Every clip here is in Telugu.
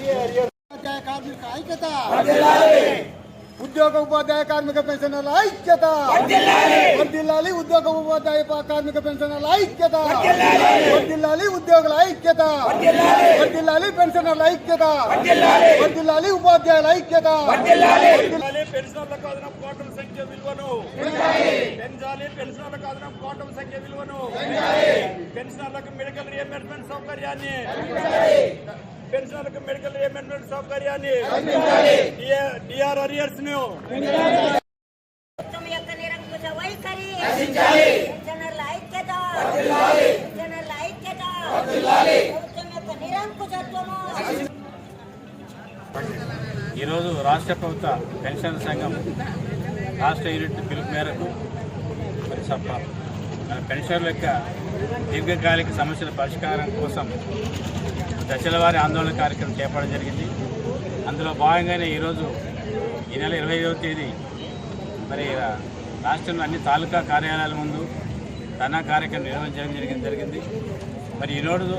కార్మిక ఐక్యత, ఉద్యోగ ఉపాధ్యాయ కార్మిక పెన్షనర్ల ఐక్యత, వర్ధిల్లాలి ఉద్యోగ ఉపాధ్యాయ కార్మిక పెన్షనర్ల ఐక్యత, వర్ధిల్లాలి ఉద్యోగుల ఐక్యత, వర్ధిల్లాలి పెన్షనర్ల ఐక్యత, వర్ధిల్లాలి ఉపాధ్యాయుల ఐక్యత, పెన్షనర్లకు అదనపు కోటం సంఖ్య విలువను పెంచాలి, పెన్షనర్లకు అదనపు కోటం సంఖ్య విలువను పెన్షనర్లకు మెడికల్ రీఎంబర్స్మెంట్ సౌకర్యాన్ని పెన్షనర్లకు మెడికల్ రీఎంబర్స్మెంట్ సౌకర్యాన్ని డిఆర్ అరియర్స్ ను ఈరోజు రాష్ట్ర ప్రభుత్వ పెన్షన్ సంఘం రాష్ట్ర యూనిట్ పిలుపు మేరకు మరి పెన్షన్ల యొక్క దీర్ఘకాలిక సమస్యల పరిష్కారం కోసం దశల వారి ఆందోళన కార్యక్రమం చేపట్టడం జరిగింది. అందులో భాగంగానే ఈరోజు ఈ నెల 25వ తేదీ మరి రాష్ట్రంలో అన్ని తాలూకా కార్యాలయాల ముందు ధర్నా కార్యక్రమం నిర్వహించడం జరిగింది. మరి ఈరోజు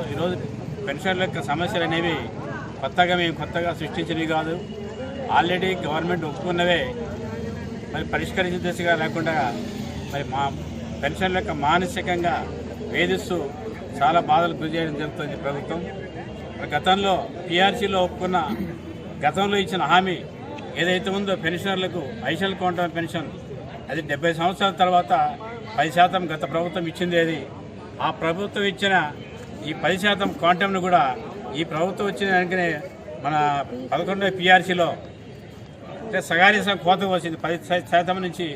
పెన్షన్ల యొక్క సమస్యలు అనేవి మేము కొత్తగా సృష్టించినవి కాదు. ఆల్రెడీ గవర్నమెంట్ ఒప్పుకున్నవే మరి పరిష్కరించిన దిశగా లేకుండా మరి మా పెన్షన్ల యొక్క మానసికంగా వేధిస్తూ చాలా బాధలు గురి చేయడం జరుగుతుంది ప్రభుత్వం. గతంలో పీఆర్సీలో ఒప్పుకున్న గతంలో ఇచ్చిన హామీ ఏదైతే ఉందో పెన్షనర్లకు ఐషల్ క్వాంటమ్ పెన్షన్ అది 70 సంవత్సరాల తర్వాత 10% గత ప్రభుత్వం ఇచ్చింది. అది ఆ ప్రభుత్వం ఇచ్చిన ఈ 10% క్వాంటమ్ను కూడా ఈ ప్రభుత్వం వచ్చిన వెనుకనే మన 11వ పీఆర్సీలో అంటే సగానికి కోత వచ్చింది. 10% నుంచి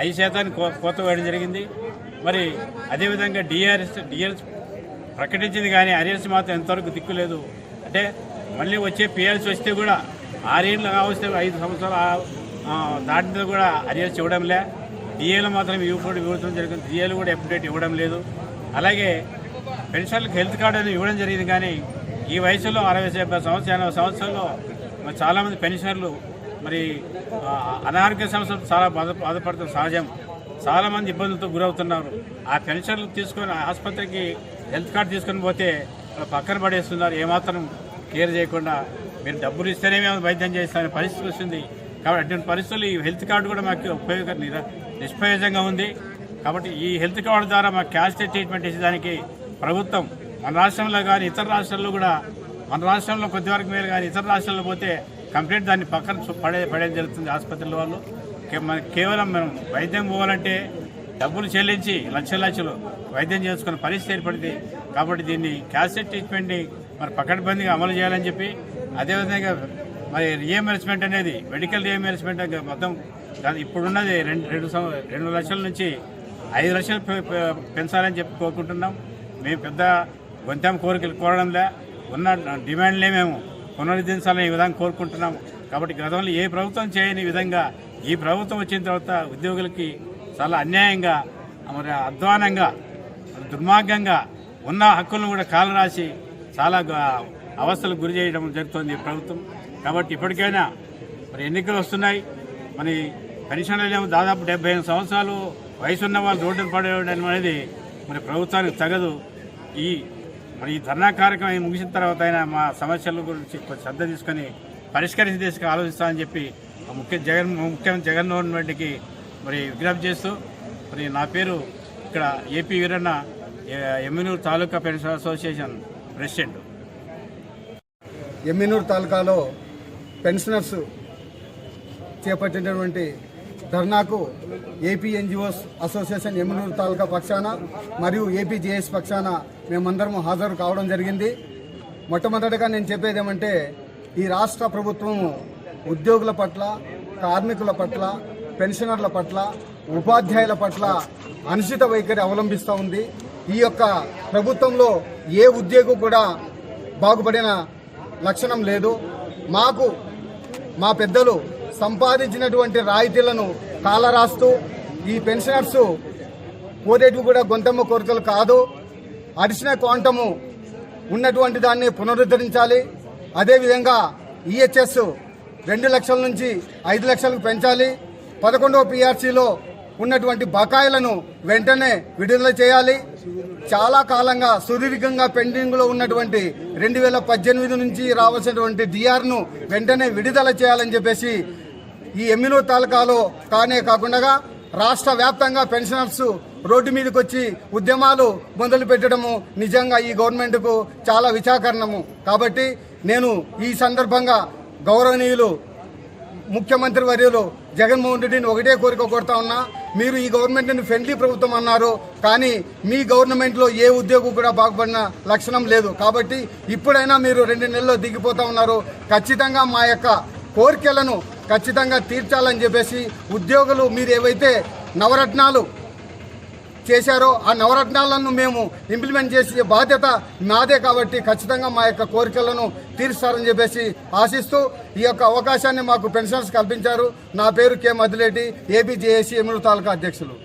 5% కోత వేయడం జరిగింది. మరి అదేవిధంగా డిఆర్ఎస్ ప్రకటించింది కానీ అరియర్స్ మాత్రం ఎంతవరకు దిక్కులేదు. అంటే మళ్ళీ వచ్చే పీఆర్సీ వస్తే కూడా 6 ఏళ్ళు వస్తే 5 సంవత్సరాలు దాటితో కూడా అరియర్స్ ఇవ్వడంలే. డిఏలు మాత్రం ఇవ్వడం జరిగింది. డిఏలు కూడా అప్డేట్ ఇవ్వడం లేదు. అలాగే పెన్షన్లకు హెల్త్ కార్డు అనేది ఇవ్వడం జరిగింది కానీ ఈ వయసులో 60 సంవత్సరాల్లో చాలామంది పెన్షనర్లు మరి అనారోగ్య సమస్యలు చాలా బాధపడుతున్న సహజం. చాలామంది ఇబ్బందులతో గురవుతున్నారు. ఆ పెన్షన్లు తీసుకొని ఆసుపత్రికి హెల్త్ కార్డు తీసుకొని పోతే పక్కన పడేస్తున్నారు. ఏమాత్రం కేర్ చేయకుండా మీరు డబ్బులు ఇస్తేనే మేము వైద్యం చేస్తామనే పరిస్థితి వస్తుంది. కాబట్టి అటువంటి పరిస్థితులు ఈ హెల్త్ కార్డు కూడా మాకు నిష్ప్రయోజనంగా ఉంది. కాబట్టి ఈ హెల్త్ కార్డు ద్వారా మాకు క్యాన్సర్ ట్రీట్మెంట్ ఇచ్చేదానికి ప్రభుత్వం మన రాష్ట్రంలో కానీ ఇతర రాష్ట్రాల్లో కూడా మన రాష్ట్రంలో కొద్దివరకు మేలు కానీ ఇతర రాష్ట్రాల్లో పోతే కంప్లీట్ దాన్ని పక్కన పడేది జరుగుతుంది. ఆసుపత్రుల వాళ్ళు కేవలం మనం వైద్యం పోవాలంటే డబ్బులు చెల్లించి లక్షలు వైద్యం చేసుకునే పరిస్థితి ఏర్పడింది. కాబట్టి దీన్ని క్యాన్సర్ ట్రీట్మెంట్ని మరి పకడ్బందీగా అమలు చేయాలని చెప్పి అదేవిధంగా మరి రీఎంబర్స్మెంట్ అనేది మెడికల్ రీఎంబర్స్మెంట్ మొత్తం ఇప్పుడున్నది 2 లక్షల నుంచి 5 లక్షలు పెంచాలని చెప్పి కోరుకుంటున్నాం. మేము పెద్ద గొంతెం కోరికలు కోరడంలే, ఉన్న డిమాండ్లే మేము పునరుద్ధరించాలని ఈ విధంగా కోరుకుంటున్నాం. కాబట్టి గతంలో ఏ ప్రభుత్వం చేయని విధంగా ఈ ప్రభుత్వం వచ్చిన తర్వాత ఉద్యోగులకి చాలా అన్యాయంగా మరి అధ్వానంగా దుర్మార్గంగా ఉన్న హక్కులను కూడా కాలు రాసి చాలా అవస్థలకు గురి చేయడం జరుగుతుంది ఈ ప్రభుత్వం. కాబట్టి ఇప్పటికైనా మరి ఎన్నికలు వస్తున్నాయి. మరి పెన్షన్లు దాదాపు 75 సంవత్సరాలు వయసున్న వాళ్ళు రోడ్డును పడేయడం అనేది మరి ప్రభుత్వానికి తగదు. మరి ఈ ధర్నా కార్యక్రమం ముగిసిన తర్వాత అయినా మా సమస్యల గురించి కొంచెం శ్రద్ధ తీసుకొని పరిష్కరించే దిశగా ఆలోచిస్తామని చెప్పి ముఖ్యమంత్రి జగన్మోహన్ రెడ్డికి మరి విజ్ఞప్తి చేస్తూ మరి నా పేరు ఇక్కడ AP Veeranna Emminur taluka pension association president. Emminur తాలూకాలో పెన్షనర్స్ చేపట్టినటువంటి ధర్నాకు AP NGOs association Emminur taluka పక్షాన మరియు ఏపీ జేఎస్ పక్షాన మేమందరం హాజరు కావడం జరిగింది. మొట్టమొదటిగా నేను చెప్పేది ఏమంటే ఈ రాష్ట్ర ప్రభుత్వం ఉద్యోగుల పట్ల, కార్మికుల పట్ల, పెన్షనర్ల పట్ల, ఉపాధ్యాయుల పట్ల అనుచిత వైఖరి అవలంబిస్తూ ఉంది. ఈ యొక్క ప్రభుత్వంలో ఏ ఉద్యోగి కూడా బాగుపడిన లక్షణం లేదు. మా పెద్దలు సంపాదించినటువంటి రాయితీలను కాలరాస్తూ ఈ పెన్షనర్స్ కోరేటివి కూడా గొంతమ్మ కోరికలు కాదు, అడిషనల్ క్వాంటము ఉన్నటువంటి దాన్ని పునరుద్ధరించాలి. అదేవిధంగా ఈహెచ్ఎస్ 2 లక్షల నుంచి 5 లక్షలకు పెంచాలి. 11వ పీఆర్సీలో ఉన్నటువంటి బకాయిలను వెంటనే విడుదల చేయాలి. చాలా కాలంగా సుదీర్ఘంగా పెండింగ్లో ఉన్నటువంటి 2018 నుంచి రావాల్సినటువంటి డిఆర్ను వెంటనే విడుదల చేయాలని చెప్పేసి ఈ ఎమ్మినూరు తాలూకాలో కాకుండా రాష్ట్ర వ్యాప్తంగా పెన్షనర్స్ రోడ్డు మీదకి వచ్చి ఉద్యమాలు మొదలు పెట్టడము నిజంగా ఈ గవర్నమెంట్కు చాలా విచాకరణము. కాబట్టి నేను ఈ సందర్భంగా గౌరవనీయులు ముఖ్యమంత్రి వర్యులు జగన్మోహన్ రెడ్డిని ఒకటే కోరిక కోరుతా ఉన్నా. మీరు ఈ గవర్నమెంట్ని ఫ్రెండ్లీ ప్రభుత్వం అన్నారు, కానీ మీ గవర్నమెంట్లో ఏ ఉద్యోగం కూడా బాగుపడిన లక్షణం లేదు. కాబట్టి ఇప్పుడైనా మీరు 2 నెలల్లో దిగిపోతా ఉన్నారు. ఖచ్చితంగా మా యొక్క కోరికలను ఖచ్చితంగా తీర్చాలని చెప్పేసి ఉద్యోగులు మీరు ఏవైతే నవరత్నాలు చేశారో ఆ నవరత్నాలను మేము ఇంప్లిమెంట్ చేసే బాధ్యత నాదే. కాబట్టి ఖచ్చితంగా మా యొక్క కోరికలను తీరుస్తారని చెప్పేసి ఆశిస్తూ ఈ యొక్క అవకాశాన్ని మాకు పెన్షనర్స్ కల్పించారు. నా పేరు K Madhuleti, AP JAC Emminur taluka అధ్యక్షులు.